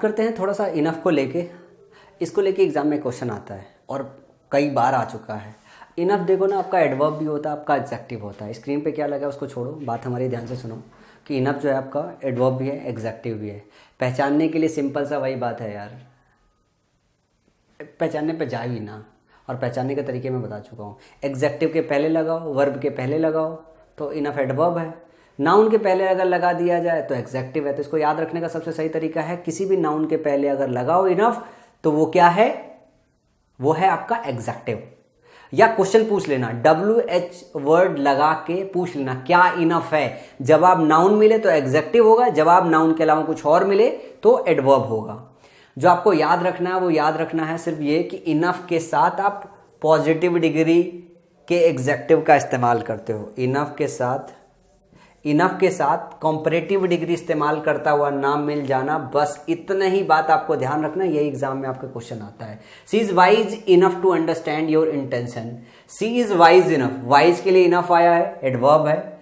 करते हैं थोड़ा सा इनफ को लेके। इसको लेके एग्जाम में क्वेश्चन आता है और कई बार आ चुका है। इनफ देखो ना, आपका एडवर्ब भी होता है, आपका एग्जेक्टिव होता है। स्क्रीन पे क्या लगा है उसको छोड़ो, बात हमारी ध्यान से सुनो कि इनफ जो है आपका एडवर्ब भी है, एग्जेक्टिव भी है। पहचानने के लिए सिंपल सा वही बात है यार, पहचानने पे जाए ही ना, और पहचानने के तरीके मैं बता चुका हूँ। एग्जेक्टिव के पहले लगाओ, वर्ब के पहले लगाओ तो इनफ एडवर्ब है। नाउन के पहले अगर लगा दिया जाए तो एग्जेक्टिव है। तो इसको याद रखने का सबसे सही तरीका है, किसी भी नाउन के पहले अगर लगाओ इनफ तो वो क्या है, वो है आपका एग्जेक्टिव। या क्वेश्चन पूछ लेना, WH वर्ड लगा के पूछ लेना क्या इनफ है। जवाब नाउन मिले तो एग्जेक्टिव होगा, जवाब नाउन के अलावा कुछ और मिले तो एडवर्ब होगा। जो आपको याद रखना है वो याद रखना है सिर्फ ये कि इनफ के साथ आप पॉजिटिव डिग्री के एग्जेक्टिव का इस्तेमाल करते हो। इनफ के साथ कंपैरेटिव डिग्री इस्तेमाल करता हुआ नाम मिल जाना, बस इतना ही बात आपको ध्यान रखना। यही एग्जाम में आपका क्वेश्चन आता है। She is wise enough to understand your intention. She is wise enough, wise के लिए इनफ आया है, एडवर्ब है।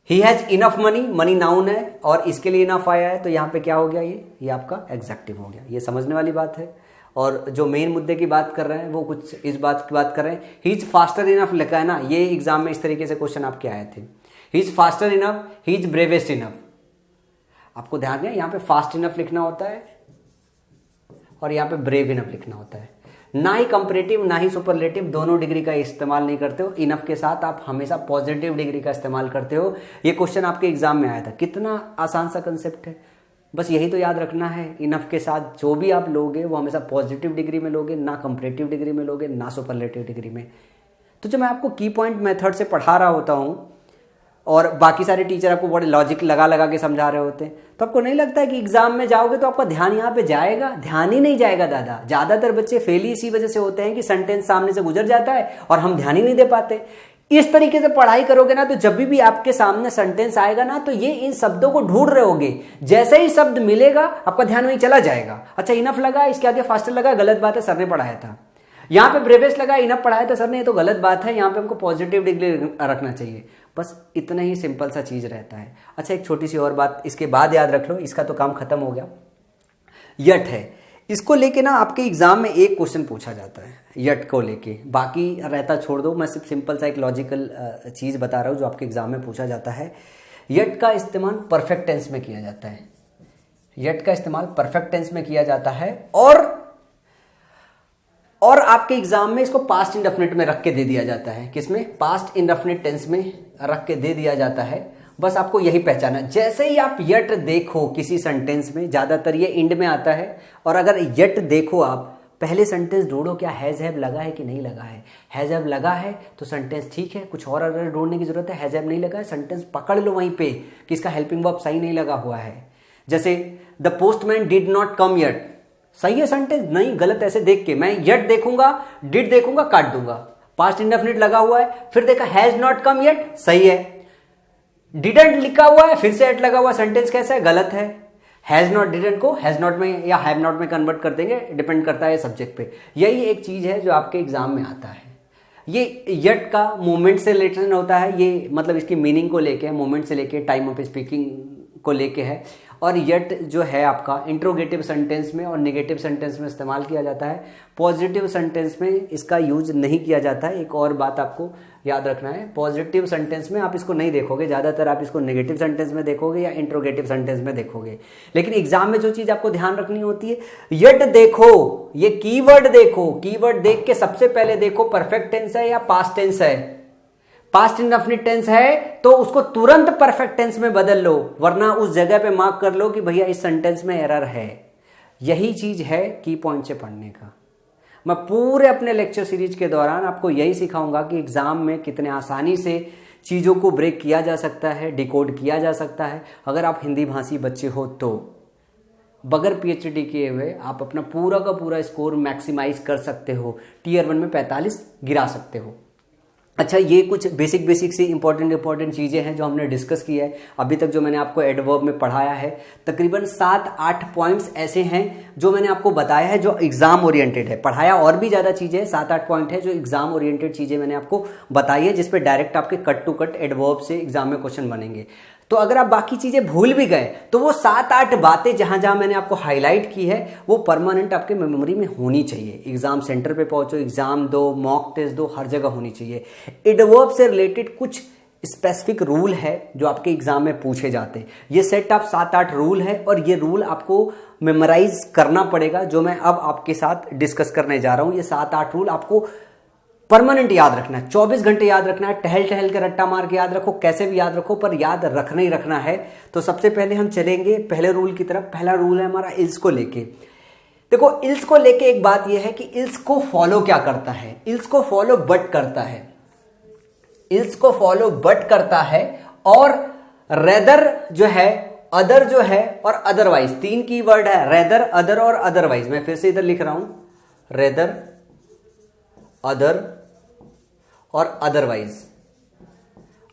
He has enough money, money noun है और इसके लिए इनफ आया है, तो यहाँ पे क्या हो गया, ये आपका एग्जेक्टिव हो गया। ये समझने वाली बात है। और जो मेन मुद्दे की बात कर रहे हैं वो कुछ इस बात की बात कर रहे हैं, ही इज फास्टर इनफ लिखा है ना, ये एग्जाम में इस तरीके से क्वेश्चन आपके आए थे। He is faster enough, he is bravest enough. आपको ध्यान है यहाँ पे फास्ट इनफ लिखना होता है और यहाँ पे ब्रेव इनफ लिखना होता है। ना ही कंपैरेटिव ना ही सुपरलेटिव, दोनों डिग्री का इस्तेमाल नहीं करते हो। इनफ के साथ आप हमेशा पॉजिटिव डिग्री का इस्तेमाल करते हो। ये क्वेश्चन आपके एग्जाम में आया था। कितना आसान सा कंसेप्ट है, बस यही तो याद रखना है। इनफ के साथ जो भी आप लोगे वो हमेशा पॉजिटिव डिग्री में लोगे, ना कंपैरेटिव डिग्री में लोगे, ना सुपरलेटिव डिग्री में। तो जब मैं आपको की पॉइंट मेथड से पढ़ा रहा होता हूँ और बाकी सारे टीचर आपको बड़े लॉजिक लगा लगा के समझा रहे होते हैं, तो आपको नहीं लगता है कि एग्जाम में जाओगे तो आपका ध्यान यहाँ पे जाएगा? ध्यान ही नहीं जाएगा दादा। ज्यादातर बच्चे फेल ही इसी वजह से होते हैं कि सेंटेंस सामने से गुजर जाता है और हम ध्यान ही नहीं दे पाते। इस तरीके से पढ़ाई करोगे ना तो जब भी आपके सामने सेंटेंस आएगा ना तो ये इन शब्दों को ढूंढ रहे होगे। जैसे ही शब्द मिलेगा आपका ध्यान वहीं चला जाएगा। अच्छा इनफ लगा, इसके आगे फास्टर लगा, गलत बात है, सर ने पढ़ाया था। यहाँ पे ब्रेवेस्ट लगा, इनफ पढ़ाया था सर ने, ये तो गलत बात है। यहाँ पे हमको पॉजिटिव डिग्री रखना चाहिए। बस इतना ही सिंपल सा चीज रहता है। अच्छा एक छोटी सी और बात इसके बाद याद रख लो, इसका तो काम खत्म हो गया। यट है, इसको लेके ना आपके एग्जाम में एक क्वेश्चन पूछा जाता है यट को लेके, बाकी रहता छोड़ दो। मैं सिर्फ सिंपल सा एक लॉजिकल चीज बता रहा हूँ जो आपके एग्जाम में पूछा जाता है। यट का इस्तेमाल परफेक्ट टेंस में किया जाता है। यट का इस्तेमाल परफेक्ट टेंस में किया जाता है और आपके एग्जाम में इसको पास्ट इंडेफिनिट में रख के दे दिया जाता है। किसमें? पास्ट इंडेफिनिट टेंस में रख के दे दिया जाता है। बस आपको यही पहचाना। जैसे ही आप यट देखो किसी सेंटेंस में, ज्यादातर ये इंड में आता है, और अगर यट देखो आप पहले सेंटेंस ढूंढो क्या हैज हैव लगा है कि नहीं लगा है। हैज हैव लगा है तो सेंटेंस ठीक है, कुछ और अगर ढूंढने की जरूरत है। हैज हैव नहीं लगा है, सेंटेंस पकड़ लो वहीं पे कि इसका हेल्पिंग वर्ब सही नहीं लगा हुआ है। जैसे the postman did not come yet, सही है सेंटेंस? नहीं, गलत। ऐसे देख के मैं येट देखूंगा, डिड देखूंगा, काट दूंगा। पास्ट इंडेफिनिट लगा हुआ है, फिर देखा हैज नॉट कम येट, सही है। डिडंट लिखा हुआ है, फिर से एट लगा हुआ, सेंटेंस कैसा है? गलत है। हैज नॉट डिडंट को हैज नॉट में या हैव नॉट में कन्वर्ट कर देंगे, डिपेंड करता है सब्जेक्ट पे। यही एक चीज है जो आपके एग्जाम में आता है। ये यट का मोमेंट से रिलेटेड होता है। ये मतलब इसकी मीनिंग को लेके, मोमेंट से लेके टाइम ऑफ स्पीकिंग को लेके है। और यट जो है आपका इंट्रोगेटिव सेंटेंस में और नेगेटिव सेंटेंस में इस्तेमाल किया जाता है। पॉजिटिव सेंटेंस में इसका यूज नहीं किया जाता है। एक और बात आपको याद रखना है, पॉजिटिव सेंटेंस में आप इसको नहीं देखोगे, ज्यादातर आप इसको नेगेटिव सेंटेंस में देखोगे या इंट्रोगेटिव सेंटेंस में देखोगे। लेकिन एग्जाम में जो चीज आपको ध्यान रखनी होती है, यट देखो, ये कीवर्ड देखो, कीवर्ड देख के सबसे पहले देखो परफेक्ट टेंस है या पास्ट टेंस है। पास्ट इंडेफिनिट टेंस है तो उसको तुरंत परफेक्ट टेंस में बदल लो, वरना उस जगह पे मार्क कर लो कि भैया इस सेंटेंस में एरर है। यही चीज है की पॉइंट से पढ़ने का। मैं पूरे अपने लेक्चर सीरीज के दौरान आपको यही सिखाऊंगा कि एग्जाम में कितने आसानी से चीजों को ब्रेक किया जा सकता है, डिकोड किया जा सकता है। अगर आप हिंदी भाषी बच्चे हो तो बगैर PhD किए हुए आप अपना पूरा का पूरा स्कोर मैक्सिमाइज कर सकते हो। Tier 1 में 45 गिरा सकते हो। अच्छा ये कुछ बेसिक सी इंपॉर्टेंट चीजें हैं जो हमने डिस्कस की है अभी तक, जो मैंने आपको एडवर्ब में पढ़ाया है। तकरीबन 7-8 पॉइंट्स ऐसे हैं जो मैंने आपको बताया है जो एग्जाम ओरिएंटेड है। पढ़ाया और भी ज्यादा चीजें, 7-8 पॉइंट है जो एग्जाम ओरिएंटेड चीजें मैंने आपको बताई है, जिसपे डायरेक्ट आपके कट टू कट एडवर्ब से एग्जाम में क्वेश्चन बनेंगे। तो अगर आप बाकी चीजें भूल भी गए तो वो 7-8 बातें जहां जहां मैंने आपको हाईलाइट की है वो परमानेंट आपके मेमोरी में होनी चाहिए। एग्जाम सेंटर पे पहुंचो, एग्जाम दो, मॉक टेस्ट दो, हर जगह होनी चाहिए। एडवर्ब से रिलेटेड कुछ स्पेसिफिक रूल है जो आपके एग्जाम में पूछे जाते हैं। ये सेट ऑफ 7-8 रूल है और ये रूल आपको मेमोराइज करना पड़ेगा, जो मैं अब आपके साथ डिस्कस करने जा रहा हूं। ये 7-8 रूल आपको परमानेंट याद रखना है, 24 घंटे याद रखना है। टहल टहल के रट्टा मार के याद रखो, कैसे भी याद रखो, पर याद रखना ही रखना है। तो सबसे पहले हम चलेंगे पहले रूल की तरफ। पहला रूल है हमारा इल्स को लेके। देखो, इल्स को लेके एक बात यह है कि इल्स को फॉलो क्या करता है? इल्स को फॉलो बट करता है। इल्स को फॉलो बट करता है और रेदर जो है, अदर जो है और अदरवाइज, 3 कीवर्ड है, रेदर, अदर और अदरवाइज। मैं फिर से इधर लिख रहा हूं, रेदर, अदर और अदरवाइज।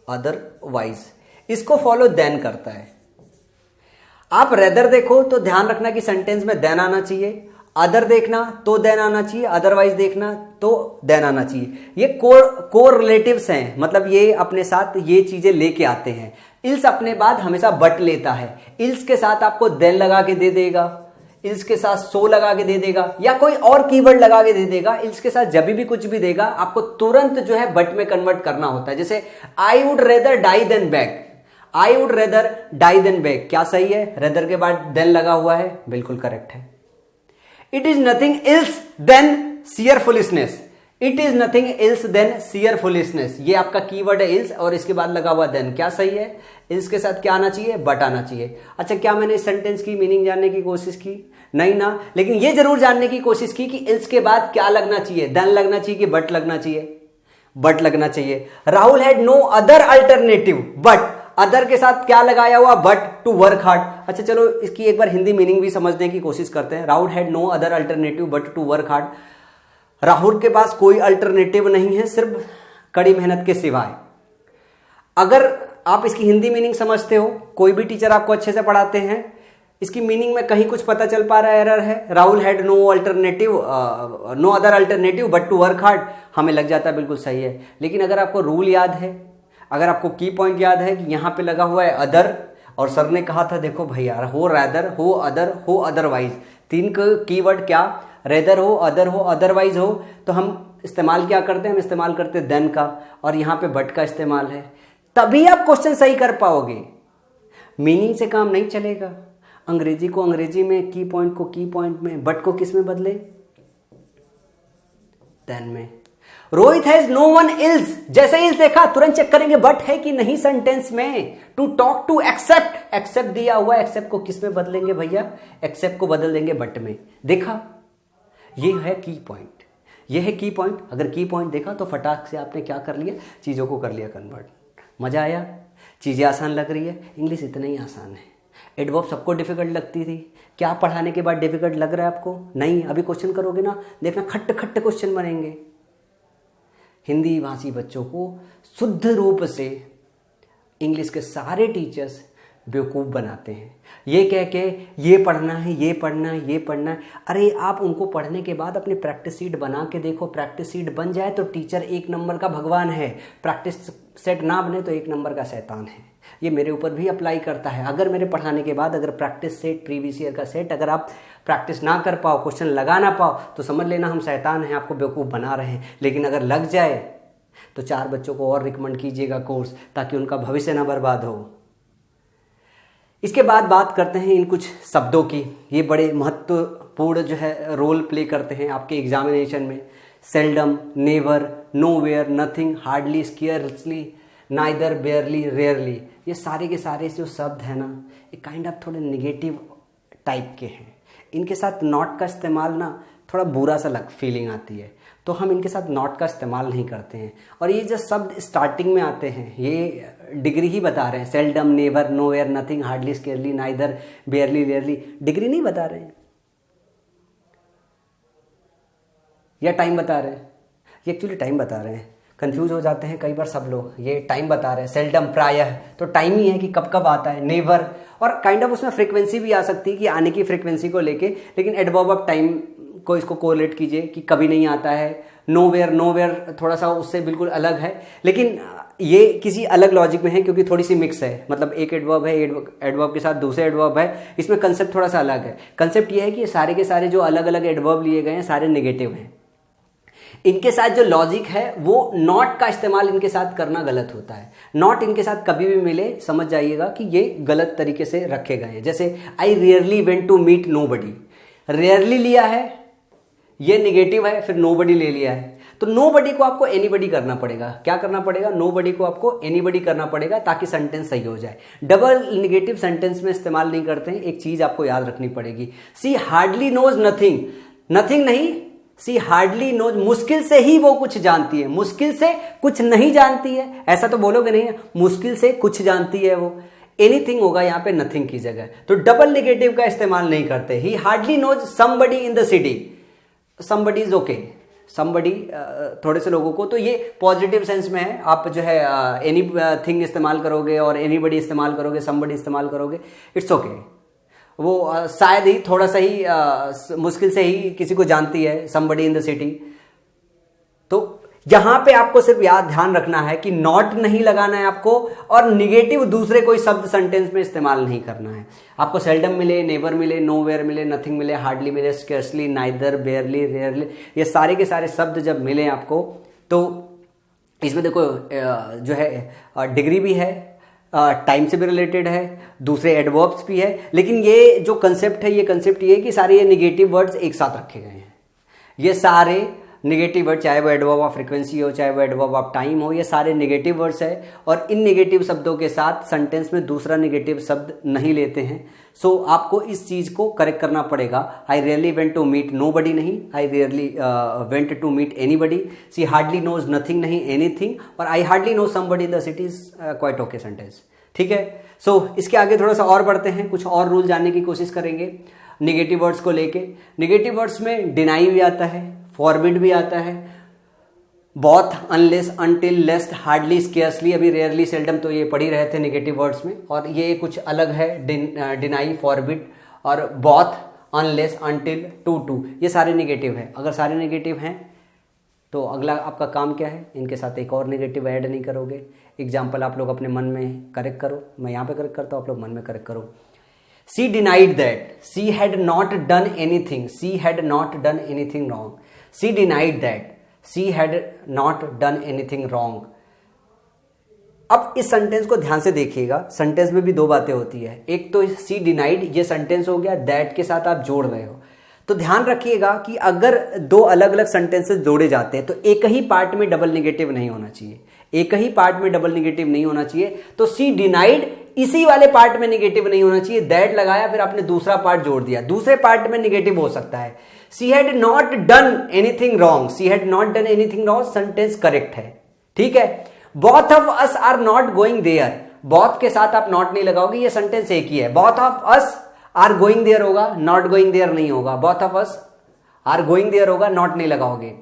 अदरवाइज इसको फॉलो देन करता है। आप रेदर देखो तो ध्यान रखना कि सेंटेंस में देन आना चाहिए, अदर देखना तो देन आना चाहिए, अदरवाइज देखना तो देन आना चाहिए। ये कोर रिलेटिव्स हैं, मतलब ये अपने साथ ये चीजें लेके आते हैं। इल्स अपने बाद हमेशा बट लेता है। इल्स के साथ आपको देन लगा के दे देगा, इल्स के साथ सो लगा के दे देगा या कोई और कीवर्ड लगा के दे देगा। इल्स के साथ जब भी कुछ भी देगा आपको तुरंत जो है बट में कन्वर्ट करना होता है। जैसे I would rather die than beg, I would rather die than beg, क्या सही है? रेदर के बाद देन लगा हुआ है, बिल्कुल करेक्ट है। It is nothing else than sheer foolishness, it is nothing else than sheer foolishness, ये आपका कीवर्ड है इल्स और इसके बाद लगा हुआ देन, क्या सही है? इल्स के साथ क्या आना चाहिए? बट आना चाहिए। अच्छा, क्या मैंने इस सेंटेंस की मीनिंग जानने की कोशिश की? नहीं ना, लेकिन ये जरूर जानने की कोशिश की कि इल्स के बाद क्या लगना चाहिए, देन लगना चाहिए कि बट लगना चाहिए? बट लगना चाहिए। Rahul had no other alternative but, other के साथ क्या लगाया हुआ? But, to work hard. अच्छा चलो इसकी एक बार हिंदी मीनिंग भी समझने की कोशिश करते हैं। Rahul had no other alternative but to work hard. Rahul के पास कोई अल्टरनेटिव नहीं है सिर्फ कड़ी मेहनत के सिवाय। अगर आप इसकी हिंदी मीनिंग समझते हो, कोई भी टीचर आपको अच्छे से पढ़ाते हैं, इसकी मीनिंग में कहीं कुछ पता चल पा रहा है एरर है, Rahul had no alternative, no other alternative but to work hard, हमें लग जाता है बिल्कुल सही है। लेकिन अगर आपको रूल याद है, अगर आपको की पॉइंट याद है कि यहां पे लगा हुआ है अदर और सर ने कहा था देखो भैया हो रेदर, हो अदर, हो अदरवाइज, 3 कीवर्ड क्या? रेदर हो, अदर हो, अदरवाइज हो, तो हम इस्तेमाल क्या करते हैं? हम इस्तेमाल करते हैं देन का और यहां पे बट का इस्तेमाल है। तभी आप क्वेश्चन सही कर पाओगे, मीनिंग से काम नहीं चलेगा। अंग्रेजी को अंग्रेजी में, की पॉइंट को की पॉइंट में, बट को किस में बदले? देन में। Rohit has no one else, जैसे इल्स देखा तुरंत चेक करेंगे बट है कि नहीं सेंटेंस में। To talk to accept, accept दिया हुआ, एक्सेप्ट को किस में बदलेंगे भैया? एक्सेप्ट को बदल देंगे बट में। देखा, ये है की पॉइंट, ये है की पॉइंट। अगर की पॉइंट देखा तो फटाक से आपने क्या कर लिया? चीजों को कर लिया कन्वर्ट। मजा आया? चीजें आसान लग रही है? इंग्लिश इतना ही आसान है। एडवर्ब सबको डिफिकल्ट लगती थी, क्या पढ़ाने के बाद डिफिकल्ट लग रहा है आपको? नहीं, अभी क्वेश्चन करोगे ना, देखना खट्ट खट्ट क्वेश्चन बनेंगे। हिंदी भाषी बच्चों को शुद्ध रूप से इंग्लिश के सारे टीचर्स बेवकूफ़ बनाते हैं, ये कह के ये पढ़ना है, ये पढ़ना है, ये पढ़ना है। अरे आप उनको पढ़ने के बाद अपनी प्रैक्टिस सीट बना के देखो, प्रैक्टिस सीट बन जाए तो टीचर 1 नंबर का भगवान है, प्रैक्टिस सेट ना बने तो 1 नंबर का शैतान है। ये मेरे ऊपर भी अप्लाई करता है। अगर मेरे पढ़ाने के बाद अगर प्रैक्टिस सेट, प्रीवियस ईयर का सेट, अगर आप प्रैक्टिस ना कर पाओ, क्वेश्चन लगा ना पाओ, तो समझ लेना हम शैतान हैं, आपको बेवकूफ़ बना रहे हैं। लेकिन अगर लग जाए तो 4 बच्चों को और रिकमेंड कीजिएगा कोर्स, ताकि उनका भविष्य ना बर्बाद हो। इसके बाद बात करते हैं इन कुछ शब्दों की, ये बड़े महत्वपूर्ण जो है रोल प्ले करते हैं आपके एग्जामिनेशन में। Seldom, never, nowhere, nothing, hardly, scarcely, neither, barely, rarely, ये सारे के सारे जो शब्द हैं ना, ये काइंड ऑफ थोड़े निगेटिव टाइप के हैं। इनके साथ नॉट का इस्तेमाल ना थोड़ा बुरा सा फीलिंग आती है, तो हम इनके साथ नॉट का इस्तेमाल नहीं करते हैं। और ये जो शब्द स्टार्टिंग में आते हैं ये डिग्री ही बता रहे हैं। Seldom, never, nowhere, nothing, hardly, scarcely, neither, barely, rarely, degree नहीं बता रहे हैं या टाइम बता रहे हैं? ये एक्चुअली टाइम बता रहे हैं। कंफ्यूज हो जाते हैं कई बार सब लोग, ये टाइम बता रहे हैं। सेल्डम प्रायः तो टाइम ही है कि कब कब आता है। नेवर और काइंड ऑफ उसमें फ्रीक्वेंसी भी आ सकती है कि आने की फ्रीक्वेंसी को लेके, लेकिन एडवर्ब ऑफ टाइम को इसको कोरिलेट कीजिए कि कभी नहीं आता है। नोवेयर, नोवेयर थोड़ा सा उससे बिल्कुल अलग है, लेकिन ये किसी अलग लॉजिक में है क्योंकि थोड़ी सी मिक्स है, मतलब एक एडवर्ब है, एडवर्ब के साथ दूसरे एडवर्ब है, इसमें कंसेप्ट थोड़ा सा अलग है। कंसेप्ट ये है कि सारे के सारे जो अलग अलग एडवर्ब लिए गए हैं सारे नेगेटिव हैं। इनके साथ जो लॉजिक है वो नॉट का इस्तेमाल इनके साथ करना गलत होता है। नॉट इनके साथ कभी भी मिले समझ जाइएगा कि ये गलत तरीके से रखे गए हैं। जैसे I rarely went to meet nobody, rarely लिया है, ये निगेटिव है, फिर नोबडी ले लिया है, तो नोबडी को आपको एनीबडी करना पड़ेगा। क्या करना पड़ेगा? नोबडी को आपको एनीबडी करना पड़ेगा ताकि सेंटेंस सही हो जाए। डबल निगेटिव सेंटेंस में इस्तेमाल नहीं करते हैं। एक चीज आपको याद रखनी पड़ेगी, सी हार्डली नोज नथिंग, नथिंग नहीं, सी हार्डली नोज, मुश्किल से ही वो कुछ जानती है, मुश्किल से कुछ नहीं जानती है, ऐसा तो बोलोगे नहीं, मुश्किल से कुछ जानती है वो। एनीथिंग होगा यहाँ पे नथिंग की जगह, तो डबल निगेटिव का इस्तेमाल नहीं करते। He hardly knows somebody in the city, somebody is okay, somebody थोड़े से लोगों को, तो ये पॉजिटिव सेंस में है। आप जो है एनी थिंग इस्तेमाल करोगे और एनीबडी इस्तेमाल करोगे, समबडी इस्तेमाल करोगे, इट्स ओके। वो शायद ही थोड़ा सा ही मुश्किल से ही किसी को जानती है, समबडी इन द सिटी। तो यहां पे आपको सिर्फ याद ध्यान रखना है कि नॉट नहीं लगाना है आपको, और निगेटिव दूसरे कोई शब्द सेंटेंस में इस्तेमाल नहीं करना है। आपको सेल्डम मिले, नेवर मिले, नोवेयर मिले, नथिंग मिले, हार्डली मिले, स्केर्सली, नाइदर, बेयरली, रेयरली, ये सारे के सारे शब्द जब मिले आपको तो इसमें देखो जो है डिग्री भी है, टाइम से भी रिलेटेड है, दूसरे एडवर्ब्स भी है, लेकिन ये जो कंसेप्ट है, ये कंसेप्ट ये है कि सारे ये निगेटिव वर्ड्स एक साथ रखे गए हैं। ये सारे निगेटिव वर्ड, चाहे वो एडवर्ब ऑफ फ्रीक्वेंसी हो, चाहे वो एडवर्ब ऑफ टाइम हो, ये सारे निगेटिव वर्ड्स है, और इन निगेटिव शब्दों के साथ सेंटेंस में दूसरा निगेटिव शब्द नहीं लेते हैं। सो आपको इस चीज को करेक्ट करना पड़ेगा। I rarely went to meet nobody नहीं, I rarely went to meet anybody, she hardly knows nothing नहीं, एनीथिंग, और I hardly know somebody in the city is quite okay sentence. ठीक है, सो इसके आगे थोड़ा सा और बढ़ते हैं, कुछ और रूल जानने की कोशिश करेंगे निगेटिव वर्ड्स को लेके। निगेटिव वर्ड्स में डिनाई भी आता है, फॉरबिड भी आता है, बहुत, अनलेस, अनटिल, लेस्ट, हार्डली, स्केर्सली, अभी रेयरली, सेल्डम तो ये पढ़ ही रहे थे निगेटिव वर्ड्स में, और ये कुछ अलग है, डिनाई, फॉरबिड और बहुत, अनलेस, अनटिल, टू, ये सारे निगेटिव है। अगर सारे निगेटिव हैं तो अगला आपका काम क्या है, इनके साथ एक और निगेटिव ऐड नहीं करोगे। एग्जाम्पल आप लोग अपने मन में करेक्ट करो, मैं यहाँ पे करेक्ट करता हूँ, आप लोग मन में करेक्ट करो। She denied that, she had not done anything, she had not done anything wrong, she denied that, she had not done anything wrong. अब इस सेंटेंस को ध्यान से देखिएगा, सेंटेंस में भी दो बातें होती है, एक तो सी डिनाइड, ये सेंटेंस हो गया, दैट के साथ आप जोड़ रहे हो, तो ध्यान रखिएगा कि अगर दो अलग अलग सेंटेंसेस जोड़े जाते हैं तो एक ही पार्ट में डबल निगेटिव नहीं होना चाहिए, एक ही पार्ट में डबल निगेटिव नहीं होना चाहिए। तो सी डिनाइड इसी वाले पार्ट में निगेटिव नहीं होना चाहिए, दैट लगाया फिर आपने दूसरा पार्ट जोड़ दिया, दूसरे पार्ट में निगेटिव हो सकता है। She had not done anything wrong, she had not done anything wrong, sentence correct है। ठीक है, both of us are not going there, both के साथ आप नॉट नहीं लगाओगे, ये सेंटेंस एक ही है। Both of us are going there होगा, नॉट गोइंग देयर नहीं होगा, both of us are going there होगा, नॉट नहीं लगाओगे।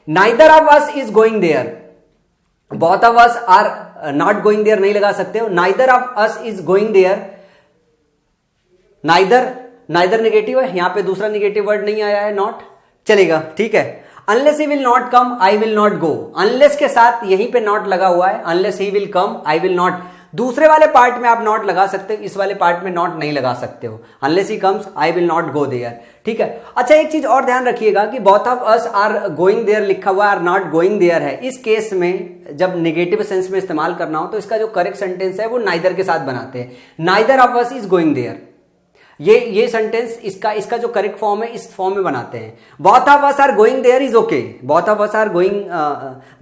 Neither of us is going there, both of us are not going there नहीं लगा सकते हो, neither of us is going there, neither negative है, यहां पे दूसरा निगेटिव वर्ड नहीं आया है, नॉट चलेगा। ठीक है, unless he will not come, I will not go, unless के साथ यहीं पे नॉट लगा हुआ है, unless he will come, I will not, दूसरे वाले पार्ट में आप नॉट लगा सकते हो, इस वाले पार्ट में नॉट नहीं लगा सकते हो, unless he comes, I will not go there. ठीक है, अच्छा एक चीज और ध्यान रखिएगा कि both of us are going there लिखा हुआ है, आर नॉट गोइंग देयर है, इस केस में जब निगेटिव सेंस में इस्तेमाल करना हो तो इसका जो करेक्ट सेंटेंस है वो नाइदर के साथ बनाते हैं, neither of us is going there, ये सेंटेंस इसका जो करेक्ट फॉर्म है इस फॉर्म में बनाते हैं। Both of us are going there is okay, both of us are going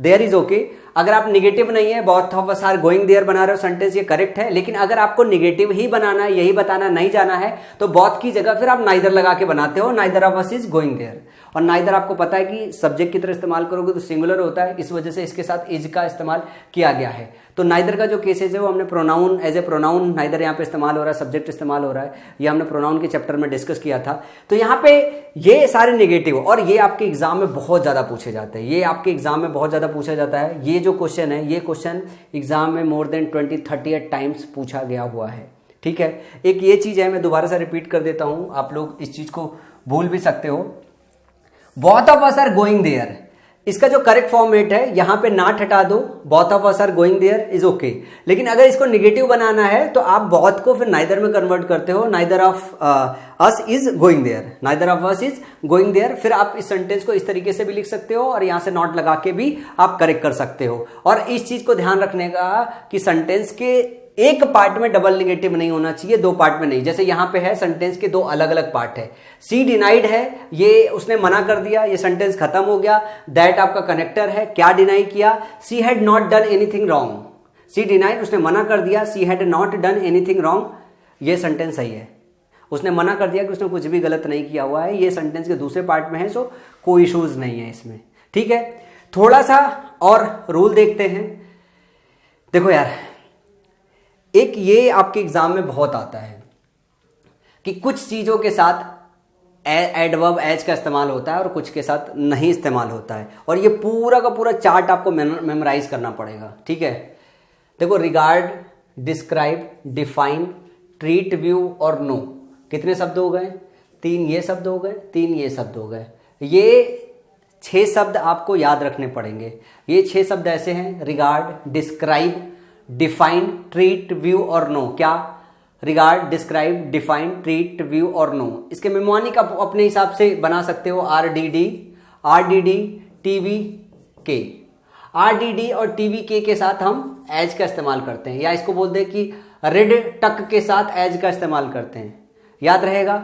there is okay. अगर आप निगेटिव नहीं है, both of us are going there बना रहे हो, सेंटेंस ये करेक्ट है। लेकिन अगर आपको निगेटिव ही बनाना है, यही बताना नहीं जाना है, तो बोथ की जगह फिर आप नाइदर लगा के बनाते हो, neither of us is going there. और नाइदर आपको पता है कि सब्जेक्ट की तरह इस्तेमाल करोगे तो सिंगुलर होता है, इस वजह से इसके साथ इज का इस्तेमाल किया गया है। तो नाइदर का जो केसेस है वो हमने pronoun, as a pronoun neither यहाँ पे इस्तेमाल हो रहा है, सब्जेक्ट इस्तेमाल हो रहा है, ये हमने प्रोनाउन के चैप्टर में डिस्कस किया था। तो यहाँ पे ये सारे नेगेटिव, और ये आपके एग्जाम में बहुत ज्यादा पूछे जाते हैं, ये आपके एग्जाम में बहुत ज्यादा पूछा जाता है। ये जो क्वेश्चन है, ये क्वेश्चन एग्जाम में मोर देन 20-30 टाइम्स पूछा गया हुआ है। ठीक है, एक ये चीज है, मैं दोबारा से रिपीट कर देता हूं, आप लोग इस चीज को भूल भी सकते हो। Both of us are going there, इसका जो करेक्ट फॉर्मेट है, यहां पे नॉट हटा दो, both of us are going there is okay. लेकिन अगर इसको निगेटिव बनाना है तो आप बोथ को फिर नाइदर में कन्वर्ट करते हो, neither of us is going there, neither of us is going there. फिर आप इस सेंटेंस को इस तरीके से भी लिख सकते हो और यहां से नॉट लगा के भी आप करेक्ट कर सकते हो। और इस चीज को ध्यान रखने का कि सेंटेंस के एक पार्ट में डबल निगेटिव नहीं होना चाहिए, दो पार्ट में नहीं। जैसे यहां पे है सेंटेंस के दो अलग अलग पार्ट है, सी डिनाइड है, ये उसने मना कर दिया, ये सेंटेंस खत्म हो गया। दैट आपका कनेक्टर है, क्या डिनाई किया, she had not done anything wrong, she denied उसने मना कर दिया, she had not done anything wrong, ये सेंटेंस सही है। उसने मना कर दिया कि उसने कुछ भी गलत नहीं किया हुआ है, ये सेंटेंस के दूसरे पार्ट में है, सो कोई इश्यूज नहीं है इसमें। ठीक है, थोड़ा सा और रूल देखते हैं। देखो यार, एक ये आपके एग्जाम में बहुत आता है कि कुछ चीजों के साथ एडवर्ब एज का इस्तेमाल होता है और कुछ के साथ नहीं इस्तेमाल होता है, और ये पूरा का पूरा चार्ट आपको मेमोराइज करना पड़ेगा। ठीक है, देखो, regard, describe, define, treat, view और नो, कितने शब्द हो गए? 3 ये शब्द हो गए, 3 ये शब्द हो गए। ये 6 शब्द आपको याद रखने पड़ेंगे। ये 6 शब्द ऐसे हैं, regard, describe, define, treat, view और नो। क्या? Regard, describe, define, treat, view और नो। इसके मेमोनिक आप अपने हिसाब से बना सकते हो, आरडीडी, टीवी के। आरडीडी और टीवी के साथ हम एज का इस्तेमाल करते हैं, या इसको बोलते हैं कि रिड टक के साथ एज का इस्तेमाल करते हैं। याद रहेगा,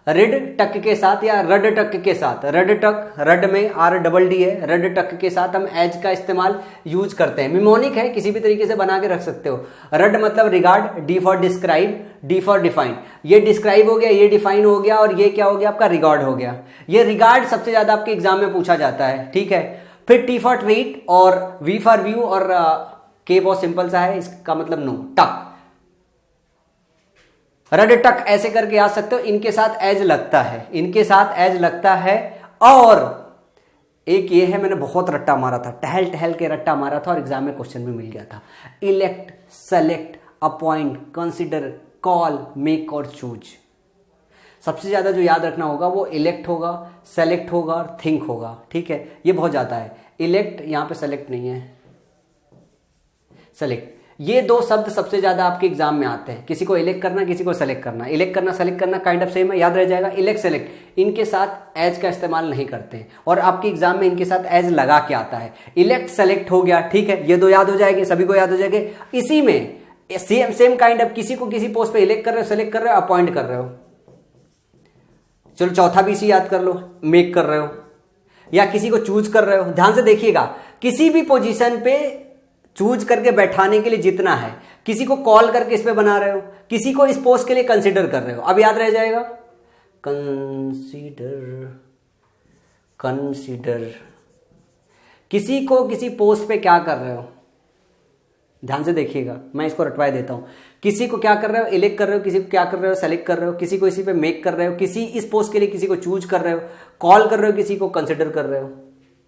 रिड टक के साथ या रड टक के साथ। रड टक, रड में आर डबल डी है, रड टक के साथ हम एज का इस्तेमाल यूज करते हैं। मिमोनिक है, किसी भी तरीके से बना के रख सकते हो। रड मतलब regard, D for describe, D for define. ये डिस्क्राइब हो गया, ये डिफाइन हो गया, और ये क्या हो गया आपका? रिगार्ड हो गया। ये रिगार्ड सबसे ज्यादा आपके एग्जाम में पूछा जाता है। ठीक है, फिर टी फॉर ट्रीट और वी फॉर व्यू, और के बहुत सिंपल सा है, इसका मतलब नो, टक। रड टक ऐसे करके आ सकते हो, इनके साथ एज लगता है, इनके साथ एज लगता है। और एक ये है, मैंने बहुत रट्टा मारा था, टहल टहल के रट्टा मारा था और एग्जाम में क्वेश्चन भी मिल गया था। Elect, select, appoint, consider, call, make और चूज। सबसे ज्यादा जो याद रखना होगा वो इलेक्ट होगा, सेलेक्ट होगा और थिंक होगा। ठीक है, ये बहुत ज्यादा है। इलेक्ट, यहां पे सेलेक्ट नहीं है, सेलेक्ट, ये 2 शब्द सबसे ज्यादा आपके एग्जाम में आते हैं। किसी को इलेक्ट करना, किसी को सेलेक्ट करना। इलेक्ट करना, सेलेक्ट करना काइंड ऑफ सेम है, याद रह जाएगा। इलेक्ट, सेलेक्ट, इनके साथ एज का इस्तेमाल नहीं करते हैं, और आपके एग्जाम में इनके साथ एज लगा के आता है। इलेक्ट, सेलेक्ट हो गया, ठीक है, ये 2 याद हो जाएंगे, सभी को याद हो जाएंगे। इसी में सेम काइंड ऑफ, किसी को किसी पोस्ट पे इलेक्ट कर रहे हो, सेलेक्ट कर रहे हो, अपॉइंट कर रहे हो। चलो चौथा भी इसी याद कर लो, मेक कर रहे हो, या किसी को चूज कर रहे हो। ध्यान से देखिएगा, किसी भी पोजीशन पे चूज करके बैठाने के लिए जितना है, किसी को कॉल करके इस पे बना रहे हो, किसी को इस पोस्ट के लिए कंसीडर कर रहे हो। अब याद रह जाएगा, कंसीडर, किसी को किसी पोस्ट पे क्या कर रहे हो। ध्यान से देखिएगा, मैं इसको रटवाए देता हूं। किसी को क्या कर रहे हो? इलेक्ट कर रहे हो। किसी को क्या कर रहे हो? सेलेक्ट कर रहे हो। किसी को इसी पे मेक कर रहे हो। किसी इस पोस्ट के लिए किसी को चूज कर रहे हो, कॉल कर रहे हो, किसी को कंसिडर कर रहे हो।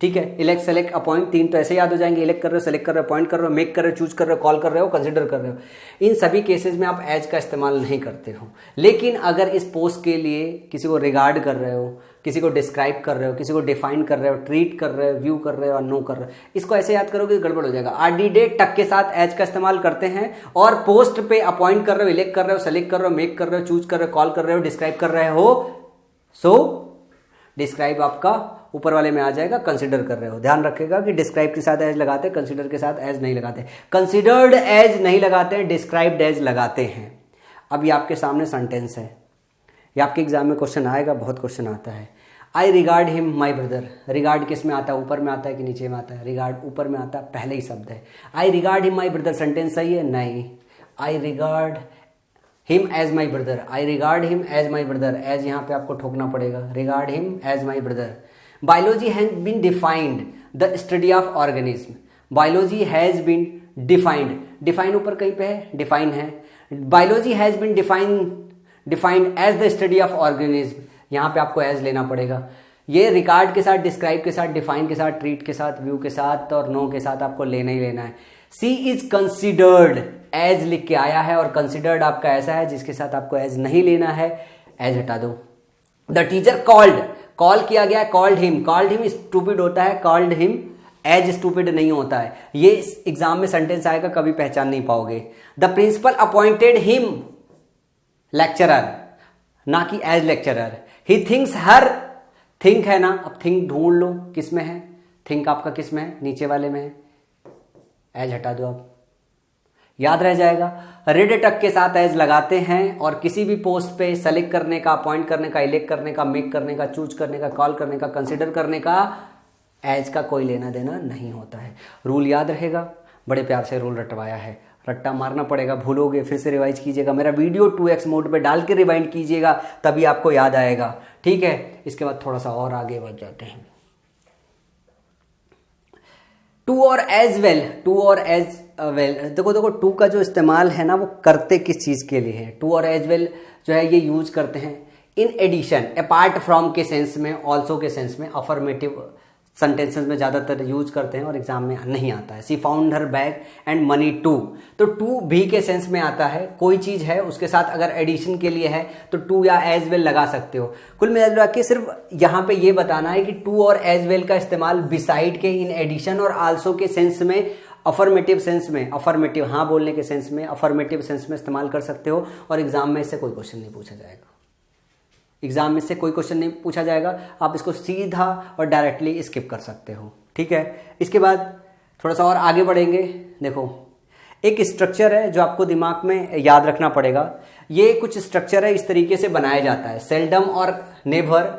ठीक है, इलेक्ट, सेलेक्ट, अपॉइंट, 3 तो ऐसे याद हो जाएंगे। इलेक्ट कर रहे हो, सेलेक्ट कर रहे हो, अपॉइंट कर रहे हो, मेक कर रहे हो, चूज कर रहे हो, कॉल कर रहे हो, कंसिडर कर रहे हो। इन सभी केसेस में आप एज का इस्तेमाल नहीं करते हो। लेकिन अगर इस पोस्ट के लिए किसी को रिगार्ड कर रहे हो, किसी को डिस्क्राइब कर रहे हो, किसी को डिफाइन कर रहे हो, ट्रीट कर रहे हो, व्यू कर रहे हो और नो कर रहे हो, इसको ऐसे याद करोगे गड़बड़ हो जाएगा। आरडीडे टक के साथ एज का इस्तेमाल करते हैं, और पोस्ट पे अपॉइंट कर रहे हो, इलेक्ट कर रहे हो, सेलेक्ट कर रहे हो, मेक कर रहे हो, चूज कर रहे हो, कॉल कर रहे हो, डिस्क्राइब कर रहे हो। सो डिस्क्राइब आपका ऊपर वाले में आ जाएगा, कंसिडर कर रहे हो। ध्यान रखिएगा कि डिस्क्राइब के साथ एज लगाते हैं, कंसिडर के साथ एज नहीं लगाते। कंसिडर्ड एज नहीं लगाते हैं, डिस्क्राइब्ड एज लगाते हैं। अब ये आपके सामने सेंटेंस है, ये आपके एग्जाम में क्वेश्चन आएगा, बहुत क्वेश्चन आता है। I regard him my brother. Regard किस में आता है? ऊपर में आता है कि नीचे में आता है? रिगार्ड ऊपर में आता है, पहले ही शब्द है। I regard him my brother, sentence सही है? नहीं। I regard him as my brother, I regard him as my brother, as यहाँ पे आपको ठोकना पड़ेगा। Regard him as my brother. Biology has been defined the study of organism. Biology has been defined, define ऊपर कहीं पे है, define है। Biology has been defined as the study of organism, यहाँ पे आपको एज लेना पड़ेगा। ये रिगार्ड के साथ, डिस्क्राइब के साथ, डिफाइन के साथ, ट्रीट के साथ, व्यू के साथ और नो के साथ आपको लेना ही लेना है। सी इज कंसिडर्ड एज लिख के आया है, और कंसिडर्ड आपका ऐसा है जिसके साथ आपको एज नहीं लेना है, एज हटा दो। द टीचर कॉल्ड, कॉल किया गया, कॉल्ड हिम स्टूपिड होता है, कॉल्ड हिम एज स्टूपिड नहीं होता है। ये एग्जाम में सेंटेंस आएगा, कभी पहचान नहीं पाओगे। The principal appointed him lecturer, ना कि as lecturer. He thinks her, think है ना, अब थिंक ढूंढ लो किस में है, थिंक आपका किस में है, नीचे वाले में है, एज हटा दो आप, याद रह जाएगा। रेड टक के साथ एज लगाते हैं और किसी भी पोस्ट पे सेलेक्ट करने का, अपॉइंट करने का, इलेक्ट करने का, मेक करने का, चूज करने का, कॉल करने का, कंसिडर करने का एज का कोई लेना देना नहीं होता है। रूल याद रहेगा, बड़े प्यार से रूल रटवाया है, रट्टा मारना पड़ेगा, भूलोगे फिर से रिवाइज कीजिएगा, मेरा वीडियो 2x मोड पे डाल के रिवाइंड कीजिएगा, तभी आपको याद आएगा, ठीक है। इसके बाद थोड़ा सा और आगे बढ़ जाते हैं। टू और एज वेल, टू और एज वेल, देखो टू का जो इस्तेमाल है ना वो करते किस चीज के लिए है। टू और एज वेल जो है ये यूज करते हैं इन एडिशन, अपार्ट फ्रॉम के सेंस में, ऑल्सो के सेंस में, अफर्मेटिव सेंटेंसेस में ज्यादातर यूज करते हैं और एग्जाम में नहीं आता है। She found her bag and money too, तो टू भी के सेंस में आता है, कोई चीज है उसके साथ अगर एडिशन के लिए है तो टू या एज वेल लगा सकते हो। कुल मिला के सिर्फ यहाँ पे ये बताना है कि टू और एज वेल का इस्तेमाल बिसाइड के, इन एडिशन और आल्सो के सेंस में, अफर्मेटिव सेंस में, अफर्मेटिव हाँ बोलने के सेंस में, अफर्मेटिव सेंस में इस्तेमाल कर सकते हो और एग्जाम में इससे कोई क्वेश्चन नहीं पूछा जाएगा। एग्जाम में से कोई क्वेश्चन नहीं पूछा जाएगा, आप इसको सीधा और डायरेक्टली स्किप कर सकते हो, ठीक है। इसके बाद थोड़ा सा और आगे बढ़ेंगे। देखो एक स्ट्रक्चर है जो आपको दिमाग में याद रखना पड़ेगा। ये कुछ स्ट्रक्चर है, इस तरीके से बनाया जाता है, सेल्डम और never,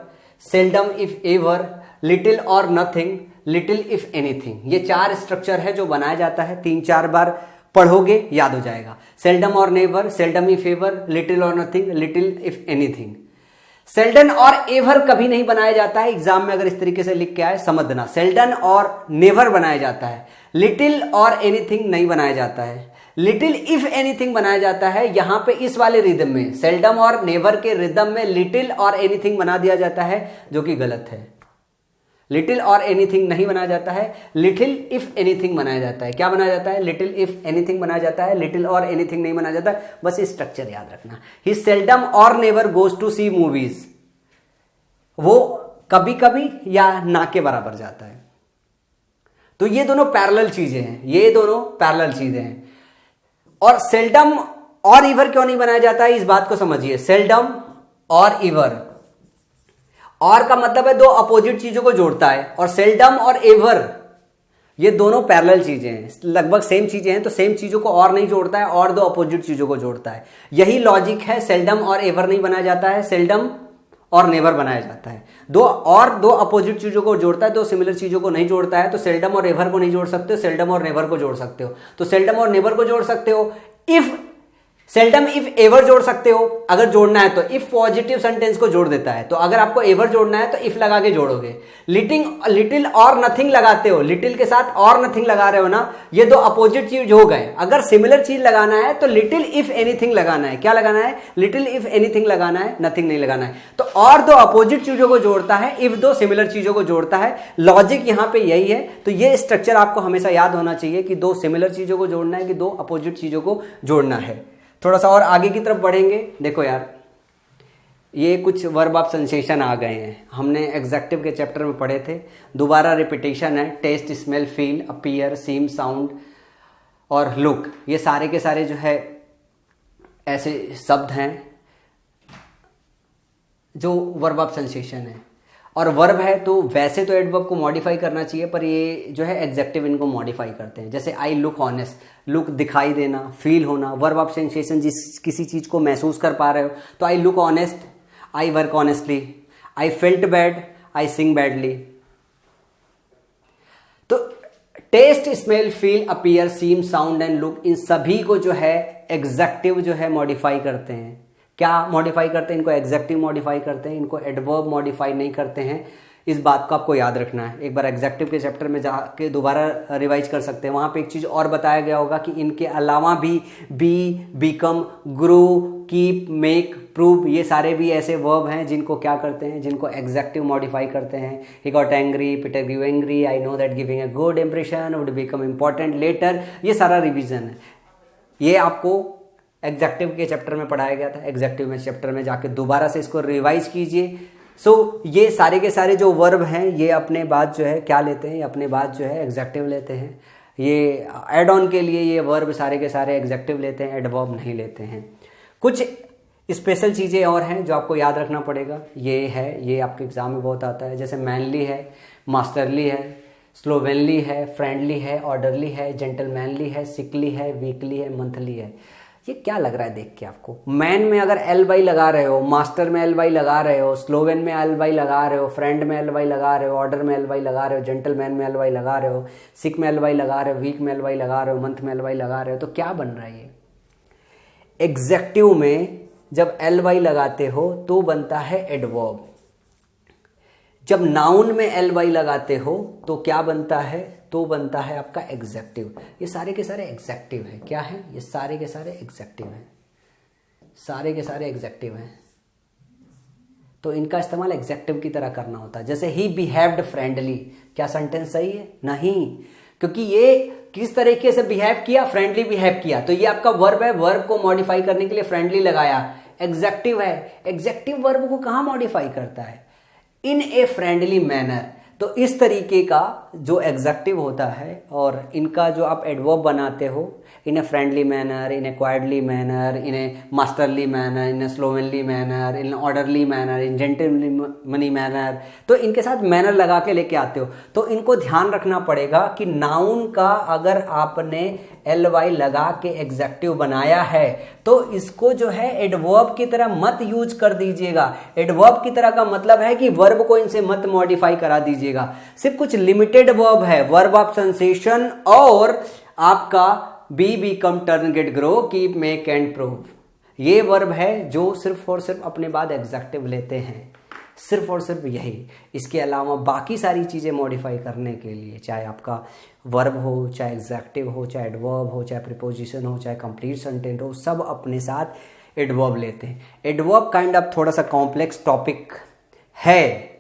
seldom if ever, little और नथिंग, लिटिल इफ एनीथिंग। ये 4 स्ट्रक्चर है जो बनाया जाता है, 3-4 बार पढ़ोगे याद हो जाएगा। सेल्डम और never, seldom if ever, little और nothing, little if anything. Seldom और एवर कभी नहीं बनाया जाता है, एग्जाम में अगर इस तरीके से लिख के आए समझ देना, सेल्डन और नेवर बनाया जाता है। लिटिल और एनीथिंग नहीं बनाया जाता है, लिटिल इफ एनीथिंग बनाया जाता है। यहां पे इस वाले रिदम में, सेल्डम और नेवर के रिदम में लिटिल और एनीथिंग बना दिया जाता है, जो कि गलत है। लिटिल और एनीथिंग नहीं बनाया जाता है, लिटिल इफ एनीथिंग बनाया जाता है। क्या बनाया जाता है? लिटिल इफ एनीथिंग बनाया जाता है, लिटिल और एनीथिंग नहीं बनाया जाता। बस ये स्ट्रक्चर याद रखना। ही सेल्डम और never goes to see movies, वो कभी कभी या ना के बराबर जाता है। तो ये दोनों पैरेलल चीजें हैं, ये दोनों पैरेलल चीजें हैं। और सेल्डम और इवर क्यों नहीं बनाया जाता है, इस बात को समझिए। सेल्डम और इवर, और का मतलब है दो अपोजिट चीजों को जोड़ता है, और सेल्डम और एवर ये दोनों पैरेलल चीजें हैं, लगभग सेम चीजें हैं, तो सेम चीजों को और नहीं जोड़ता है, और दो अपोजिट चीजों को जोड़ता है। यही लॉजिक है, सेल्डम और एवर नहीं बनाया जाता है, सेल्डम और नेवर बनाया जाता है। दो अपोजिट चीजों को जोड़ता है, दो सिमिलर चीजों को नहीं जोड़ता है। तो सेल्डम और एवर को नहीं जोड़ सकते हो, सेल्डम और नेवर को जोड़ सकते हो। तो सेल्डम और नेवर को जोड़ सकते हो, इफ सेल्डम इफ एवर जोड़ सकते हो अगर जोड़ना है तो। इफ पॉजिटिव सेंटेंस को जोड़ देता है, तो अगर आपको एवर जोड़ना है तो इफ लगा के जोड़ोगे। लिटिल और नथिंग लगाते हो, लिटिल के साथ और नथिंग लगा रहे हो ना, ये दो अपोजिट चीज हो गए। अगर सिमिलर चीज लगाना है तो लिटिल इफ एनीथिंग लगाना है। क्या लगाना है? लिटिल इफ एनीथिंग लगाना है, नथिंग नहीं लगाना है। तो और दो अपोजिट चीजों को जोड़ता है, इफ दो सिमिलर चीजों को जोड़ता है। लॉजिक यहां पे यही है। तो ये स्ट्रक्चर आपको हमेशा याद होना चाहिए कि दो सिमिलर चीजों को जोड़ना है कि दो अपोजिट चीजों को जोड़ना है। थोड़ा सा और आगे की तरफ बढ़ेंगे। देखो यार, ये कुछ वर्ब ऑफ सेंसेशन आ गए हैं, हमने एग्जेक्टिव के चैप्टर में पढ़े थे, दोबारा रिपीटेशन है। Test, smell, feel, appear, seem, sound और लुक, ये सारे के सारे जो है ऐसे शब्द हैं जो वर्ब ऑफ सेंसेशन है। और वर्ब है तो वैसे तो एडवर्ब को मॉडिफाई करना चाहिए, पर ये जो है एग्जेक्टिव इनको मॉडिफाई करते हैं। जैसे आई लुक ऑनेस्ट, लुक दिखाई देना, फील होना, वर्ब ऑफ सेंसेशन जिस किसी चीज को महसूस कर पा रहे हो। तो I look honest, I work honestly, I felt bad, I sing badly. तो taste, smell, feel, appear, seem, sound and look, इन सभी को जो है एग्जेक्टिव जो है मॉडिफाई करते हैं। क्या मॉडिफाई करते हैं? इनको एग्जेक्टिव मॉडिफाई करते हैं, इनको एडवर्ब मॉडिफाई नहीं करते हैं। इस बात को आपको याद रखना है। एक बार एग्जेक्टिव के चैप्टर में जाके दोबारा रिवाइज कर सकते हैं, वहां पे एक चीज और बताया गया होगा कि इनके अलावा भी be, become, grow, keep, make, prove, ये सारे भी ऐसे वर्ब हैं जिनको क्या करते हैं, जिनको एग्जेक्टिव मॉडिफाई करते हैं। He got angry, Peter grew angry, I know that giving a good impression would become important later. ये सारा रिविजन है, ये आपको एग्जेक्टिव के चैप्टर में पढ़ाया गया था। एग्जेक्टिव में चैप्टर में जाके दोबारा से इसको रिवाइज कीजिए, ये सारे के सारे जो वर्ब हैं ये अपने बाद जो है क्या लेते हैं, अपने बाद जो है एग्जेक्टिव लेते हैं। ये एड ऑन के लिए ये वर्ब सारे के सारे एग्जेक्टिव लेते हैं, एडवर्ब नहीं लेते हैं। कुछ स्पेशल चीज़ें और हैं जो आपको याद रखना पड़ेगा। ये आपके एग्जाम में बहुत आता है, जैसे मैनली है, मास्टरली है, स्लोवेनली है, फ्रेंडली है, ऑर्डरली है, जेंटलमैनली है, सिकली है, वीकली है, मंथली है। ये क्या लग रहा है देख के आपको? मैन में अगर एल वाई लगा रहे हो, मास्टर में एल वाई लगा रहे हो, स्लोवेन में एल वाई लगा रहे हो, फ्रेंड में एल वाई लगा रहे हो, ऑर्डर में एल वाई लगा रहे हो, जेंटलमैन में एल वाई लगा रहे हो, सिक में एल वाई लगा रहे हो, वीक में एल वाई लगा रहे हो, मंथ में एल वाई लगा रहे हो, तो क्या बन रहा है ये? एग्जेक्टिव में जब एल वाई लगाते हो तो बनता है एडवर्ब। जब नाउन में एल वाई लगाते हो तो क्या बनता है? तो बनता है आपका एग्जेक्टिव। ये सारे के सारे एग्जेक्टिव हैं। क्या है? ये सारे के सारे एग्जेक्टिव हैं, सारे के सारे एग्जेक्टिव हैं। तो इनका इस्तेमाल एग्जेक्टिव की तरह करना होता है। जैसे ही बिहेव्ड फ्रेंडली, क्या सेंटेंस सही है? नहीं, क्योंकि ये किस तरीके से बिहेव किया? फ्रेंडली बिहेव किया। तो ये आपका वर्ब है, वर्ब को मॉडिफाई करने के लिए फ्रेंडली लगाया। एग्जेक्टिव है, एग्जेक्टिव वर्ब को कहाँ मॉडिफाई करता है? इन ए फ्रेंडली मैनर। तो इस तरीके का जो एग्जेक्टिव होता है और इनका जो आप एडवर्ब बनाते हो, in a friendly manner, in a quietly manner, in a masterly manner, in a slovenly manner, in orderly manner, in gentlemanly manner, तो इनके साथ मैनर लगा के लेके आते हो। तो इनको ध्यान रखना पड़ेगा कि नाउन का अगर आपने एल वाई लगा के एग्जेक्टिव बनाया है तो इसको जो है एडवर्ब की तरह मत यूज कर दीजिएगा। एडवर्ब की तरह का मतलब है कि वर्ब को इनसे मत मॉडिफाई करा दीजिएगा। सिर्फ कुछ लिमिटेड वर्ब है, वर्ब ऑफ सेंसेशन और आपका be become turn get grow keep make and prove, ये वर्ब है जो सिर्फ और सिर्फ अपने बाद एग्जेक्टिव लेते हैं, सिर्फ और सिर्फ यही। इसके अलावा बाकी सारी चीज़ें मॉडिफाई करने के लिए, चाहे आपका वर्ब हो, चाहे एग्जेक्टिव हो, चाहे एडवर्ब हो, चाहे प्रीपोजिशन हो, चाहे कंप्लीट सेंटेंस हो, सब अपने साथ एडवर्ब लेते हैं। एडवर्ब काइंड ऑफ थोड़ा सा कॉम्प्लेक्स टॉपिक है,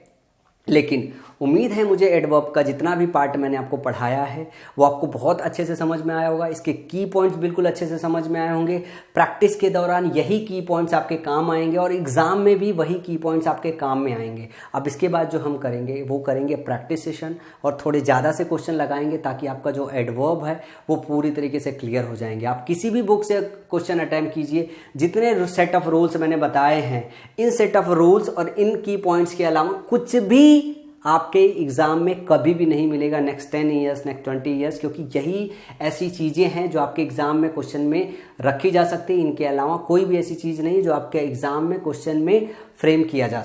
लेकिन उम्मीद है मुझे एडवर्ब का जितना भी पार्ट मैंने आपको पढ़ाया है वो आपको बहुत अच्छे से समझ में आया होगा। इसके की पॉइंट्स बिल्कुल अच्छे से समझ में आए होंगे। प्रैक्टिस के दौरान यही की पॉइंट्स आपके काम आएंगे और एग्जाम में भी वही की पॉइंट्स आपके काम में आएंगे। अब इसके बाद जो हम करेंगे वो करेंगे प्रैक्टिस सेशन और थोड़े ज़्यादा से क्वेश्चन लगाएंगे ताकि आपका जो एडवर्ब है वो पूरी तरीके से क्लियर हो जाएंगे। आप किसी भी बुक से क्वेश्चन अटैम्प्ट कीजिए, जितने सेट ऑफ रूल्स मैंने बताए हैं, इन सेट ऑफ रूल्स और इन की पॉइंट्स के अलावा कुछ भी आपके एग्जाम में कभी भी नहीं मिलेगा नेक्स्ट 10 ईयर्स, नेक्स्ट 20 ईयर्स, क्योंकि यही ऐसी चीज़ें हैं जो आपके एग्जाम में क्वेश्चन में रखी जा सकती है। इनके अलावा कोई भी ऐसी चीज़ नहीं है जो आपके एग्जाम में क्वेश्चन में फ्रेम किया जा सकता है।